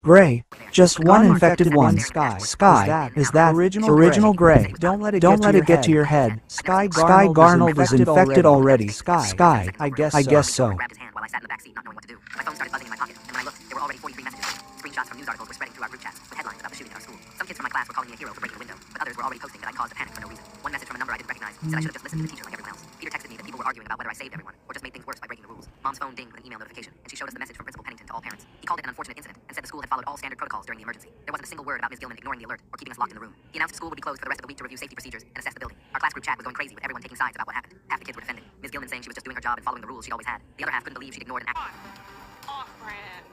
Gray. Just one infected one. Sky. Is that original gray? Don't let it get to your head. Sky Garnold is infected already. Sky. I guess so. I grabbed his hand while I sat in the back seat, not knowing what to do. My phone started buzzing in my pocket, and when I looked, there were already 43 messages. Screenshots from news articles were spreading through our group chats with headlines about the shooting at our school. Some kids from my class were calling me a hero for breaking the window, but others were already posting that I caused a panic for no reason. One message from a number I didn't recognize said I should have just listened to the teacher like everyone else. Peter texted me that people were arguing about whether I saved everyone or just made things worse by breaking the rules. Mom's phone dinged with an email notification, and she showed us the message from Principal Pennington to all parents. He called it an unfortunate incident and said the school had followed all standard protocols during the emergency. There wasn't a single word about Ms. Gilman ignoring the alert or keeping us locked in the room. He announced school would be closed for the rest of the week to review safety procedures and assess the building. Our class group chat was going crazy with everyone taking sides about what happened. Half the kids were defending Ms. Gilman, saying she was just doing her job and following the rules she'd always had. The other half couldn't believe she'd ignored an act. Off-brand.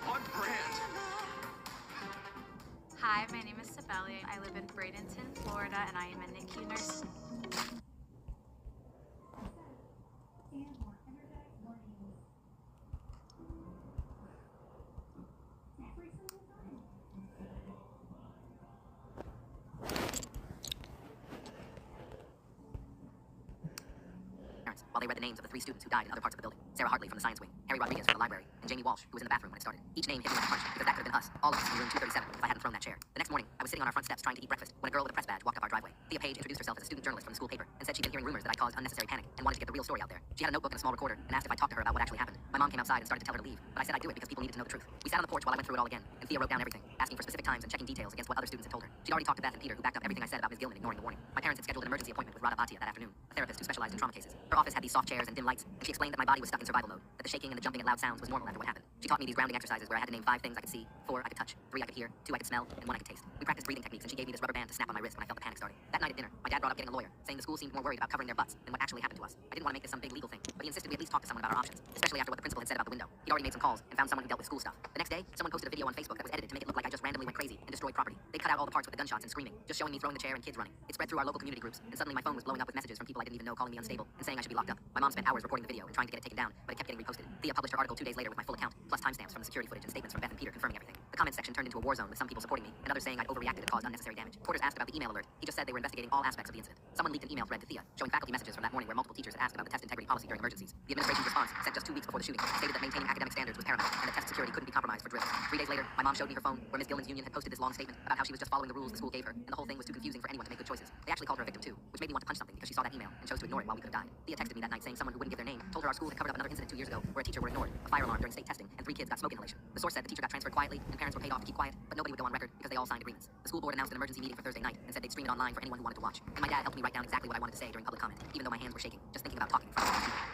On brand. Hi, my name is Sabelli. I live in Bradenton, Florida, and I am a NICU nurse. While they read the names of the 3 students who died in other parts of the building. Sarah Hartley from the science wing, Harry Rodriguez from the library, and Jamie Walsh, who was in the bathroom when it started. Each name hit me like a punch, because that could have been us, all of us in room 237, if I hadn't thrown that chair. The next morning, I was sitting on our front steps trying to eat breakfast when a girl with a press badge walked up our driveway. Thea Page introduced herself as a student journalist from the school paper and said she'd been hearing rumors that I caused unnecessary panic and wanted to get the real story out there. She had a notebook and a small recorder and asked if I talked to her about what actually happened. My mom came outside and started to tell her to leave, but I said I'd do it because people needed to know the truth. We sat on the porch while I went through it all again, and Thea wrote down everything, asking for specific times and checking details against what other students had told her. She'd already talked to Beth and Peter, who backed up everything I said about Ms. Gilman ignoring the warning. My parents had scheduled an emergency appointment with Radha Bhatia that afternoon, a therapist who specialized in trauma cases. Her office had these soft chairs and dim lights, and she explained that my body was stuck in survival mode, that the shaking and the jumping and loud sounds was normal after what happened. She taught me these grounding exercises where I had to name 5 things I could see, 4 I could touch, 3 I could hear, 2 I could smell, and 1 I could taste. We practiced breathing techniques, and she gave me this rubber band to snap on my wrist when I felt the panic starting. That night at dinner, my dad brought up getting a lawyer, saying the school seemed more worried about covering their butts than what actually happened to us. I didn't want to make this some big legal thing, but he insisted we at least talk to someone about our options, especially after what the principal had said about the window. He'd already made some calls and found someone who dealt with school stuff. The next day, someone posted a video on Facebook that was edited to make it look like I just randomly went crazy and destroyed property. They cut out all the parts with the gunshots and screaming, just showing me throwing the chair and kids running. It spread through our local community groups, and suddenly my phone was blowing up with messages from people I didn't even know calling me unstable and saying I should be locked up. My mom spent hours recording the video and trying to get it taken down, but it kept getting reposted. Thea published her article 2 days later with my full account, plus timestamps from the security footage and statements from Beth and Peter confirming everything. The comments section turned into a war zone with some people supporting me and others saying I'd overreacted and caused unnecessary damage. Reporters asked about the email alert. He just said they were investigating all aspects of the incident. Someone leaked an email thread to Thea, showing faculty messages from that morning where multiple teachers had asked about the test integrity policy during emergencies. The administration's response, sent just 2 weeks before the shooting, stated that maintaining academic standards was paramount and that test security couldn't be compromised for drills. 3 days later, my mom showed me her phone where Ms. Gilman's union had posted this long statement about how she was just following the rules the school gave her, and the whole thing was too confusing for anyone to make good choices. They actually called her a victim too, which made me want to punch something because she saw that email and chose to ignore it while we could have died. Thea texted me that night saying someone who wouldn't give their name told her our school had covered up another incident 2 years ago where a teacher were ignored, a fire alarm during state testing, and 3 kids got smoke inhalation. The source said the teacher got transferred quietly and parents were paid off to keep quiet, but nobody would go on record because they all signed agreements. The school board announced an emergency meeting for Thursday night and said they'd stream it online for anyone who wanted to watch. And my dad helped me write down exactly what I wanted to say during public comment, even though my hands were shaking, just thinking about talking in front of people.